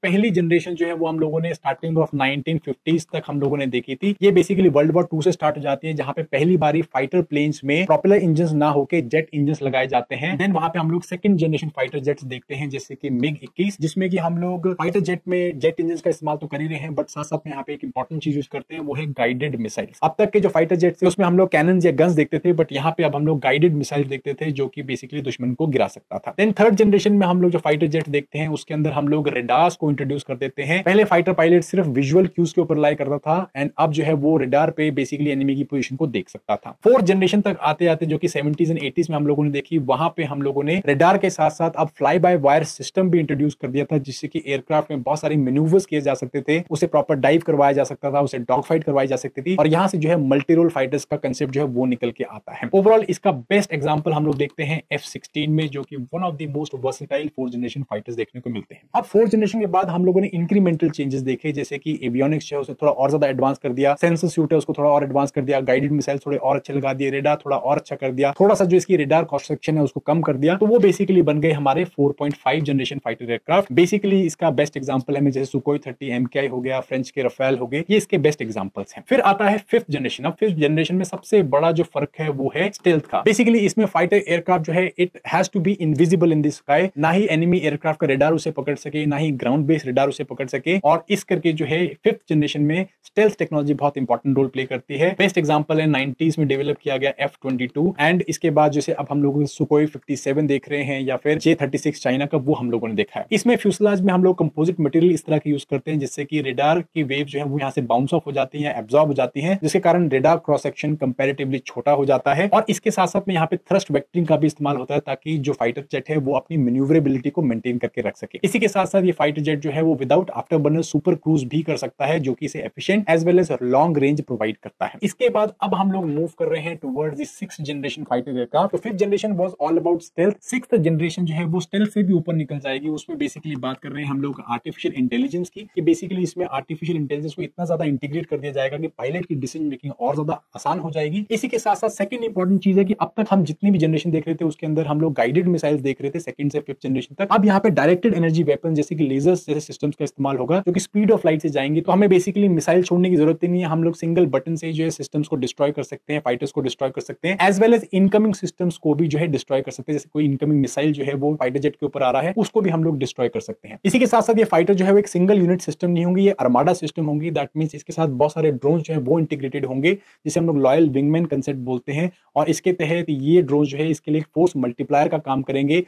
पहली जनरेशन जो है वो हम लोगों ने स्टार्टिंग ऑफ 1950s तक हम लोगों ने देखी थी। ये बेसिकली वर्ल्ड वॉर 2 से स्टार्ट हो जाती है, जहां पे पहली बारी फाइटर प्लेन्स में प्रोपेलर इंजन ना होके जेट इंजन लगाए जाते हैं। देन वहां पे हम लोग सेकंड जनरेशन फाइटर जेट्स देखते हैं, जैसे कि मिग 21, जिसमें कि हम लोग फाइटर जेट में जेट इंजन का इस्तेमाल तो कर ही रहे हैं, बट साथ साथ में यहाँ पे एक इंपॉर्टेंट चीज यूज करते हैं, वो है गाइडेड मिसाइल। अब तक के जो फाइटर जेट थे उसमें हम लोग कैनन या गन्स देखते थे, बट यहाँ पे अब हम लोग गाइडेड मिसाइल देखते थे, जो कि बेसिकली दुश्मन को गिरा सकता था। देन थर्ड जनरेशन में हम लोग जो फाइटर जेट देखते हैं उसके अंदर हम लोग रेडार्स को इंट्रोड्यूस कर देते हैं। पहले फाइटर पायलट सिर्फ विजुअल क्यूज के ऊपर लाई करता था, एंड अब जो है वो रेडार पे बेसिकली एनिमी की पोजीशन को देख सकता था। फोर्थ जनरेशन तक आते आते, जो कि 70s एंड 80s में हम लोगों ने देखी, वहां पे हम लोगों ने रेडार के साथ साथ अब फ्लाई बाय वायर सिस्टम भी इंट्रोड्यूस कर दिया था, जिससे कि एयरक्राफ्ट में बहुत सारी मैन्यूवर्स किए जा सकते थे, उसे प्रॉपर डाइव करवाया जा सकता था, उसे डॉग फाइट करवाई जा सकती थी, और यहां से जो है मल्टी रोल फाइटर्स का कंसेप्ट जो है वो निकल के आता है। ओवरऑल इसका बेस्ट एग्जांपल हम लोग देखते हैं F-16 में, जो कि one of the most versatile fourth generation fighters देखने को मिलते हैं। अब फोर्थ जनरेशन के बाद हम लोगों ने इंक्रीमेंटल चेंजेस देखे, जैसे कि एवियोनिक्स है उसे थोड़ा और ज्यादा एडवांस कर दिया, सेंसर सूट है उसको थोड़ा और एडवांस कर दिया, गाइडेड मिसाइल थोड़े और अच्छे लगा दिए, रेडार थोड़ा और अच्छा कर दिया, थोड़ा सा जो इसकी रेडार कॉस्ट सेक्शन है उसको कम कर दिया, तो वो बेसिकली बन गए हमारे 4.5 जनरेशन फाइटर एयरक्राफ्ट। बेसिकली इसका बेस्ट एग्जांपल है जैसे सुकोई 30 MKI हो गया, फ्रेंच के रफेल हो गए, ये इसके बेस्ट एग्जांपल्स हैं। फिर आता है फिफ्थ जनरेशन। अब फिफ्थ जनरेशन में सबसे बड़ा जो फर्क है वो है स्टेल्थ का। बेसिकली इसमें फाइटर एयरक्राफ्ट जो है it has to be invisible in the sky, ना ही एनिमी एयरक्राफ्ट का रेडार उसे पकड़ सके, ना ही ग्राउंड बेस्ड रेडार उसे पकड़ सके, और इस करके जो है फिफ्थ जनरेशन में स्टेल्थ टेक्नोलॉजी बहुत इंपॉर्टेंट रोल प्ले करती है। बेस्ट एग्जांपल है 90s में डेवलप किया गया F-22, एंड इसके बाद जैसे अब हम लोग सुकोई 57 देख रहे हैं, या फिर J-36 चाइना का, वो हम लोगों ने देखा है। इसमें फ्यूसलाज में हम लोग कंपोजिट मटेरियल इस तरह के यूज करते हैं, जिससे कि रेडार की वेव जो है वो यहाँ से बाउंस ऑफ हो जाती है, एब्जॉर्ब हो जाती है, जिसके कारण रेडार क्रॉस सेक्शन कंपैरेटिवली छोटा हो जाता है। और इसके साथ साथ में यहाँ पे थ्रस्ट वेक्टरिंग का भी इस्तेमाल होता है, ताकि जो फाइटर जेट है वो अपनी मैन्यूवरेबिलिटी को मेंटेन करके रख सके। इसी के साथ साथ ये फाइटर जेट जो है वो without afterburner supercruise भी कर सकता है, जो कि इसे efficient as well as long range provide करता है। इसके बाद अब हम लोग मूव कर रहे हैं towards the sixth generation fighter aircraft. तो fifth generation was all about stealth, sixth generation जो है वो स्टेल्थ से भी ऊपर निकल जाएगी। उसमें बेसिकली बात कर रहे हैं हम लोग आर्टिफिशियल इंटेलिजेंस की, कि बेसिकली इसमें आर्टिफिशियल इंटेलिजेंस को इतना ज्यादा इंटीग्रेट कर दिया जाएगा कि पायलट की डिसीजन मेकिंग और ज्यादा आसान हो जाएगी। इसी के साथ साथ सेकंड इंपॉर्टेंट चीज है कि अब तक हम जितनी भी जनरेशन देख रहे थे उसके अंदर हम लोग गाइडेड मिसाइल्स देख रहे थे सेकंड से फिफ्थ जनरेशन तक। अब यहाँ पे डायरेक्टेड एनर्जी वेपन जैसे कि लेजर्स जैसे सिस्टम्स का इस्तेमाल होगा, जो कि स्पीड ऑफ लाइट से जाएंगे, तो हमें बेसिकली मिसाइल छोड़ने की जरूरत ही नहीं है। हम लोग सिंगल बटन से जो है सिस्टम्स को डिस्ट्रॉय कर सकते हैं, फाइटर्स को डिस्ट्रॉय कर सकते हैं, as well as incoming systems को भी जो है डिस्ट्रॉय कर सकते हैं। जैसे कोई इनकमिंग मिसाइल जो है वो फाइटर जेट के ऊपर आ रहा है, उसको भी हम लोग डिस्ट्रॉय कर सकते हैं। इसी के साथ साथ ये फाइटर जो है वो एक सिंगल यूनिट सिस्टम नहीं होंगी, ये अर्माडा सिस्टम होंगी। दैट मींस इसके साथ बहुत सारे ड्रोन जो है वो इंटीग्रेटेड होंगे, जिसे हम लोग लॉयल विंगमैन कंसेप्ट बोलते हैं। और इसके तहत ये ड्रोन जो है इसके लिए फोर्स मल्टीप्लायर का काम करेंगे,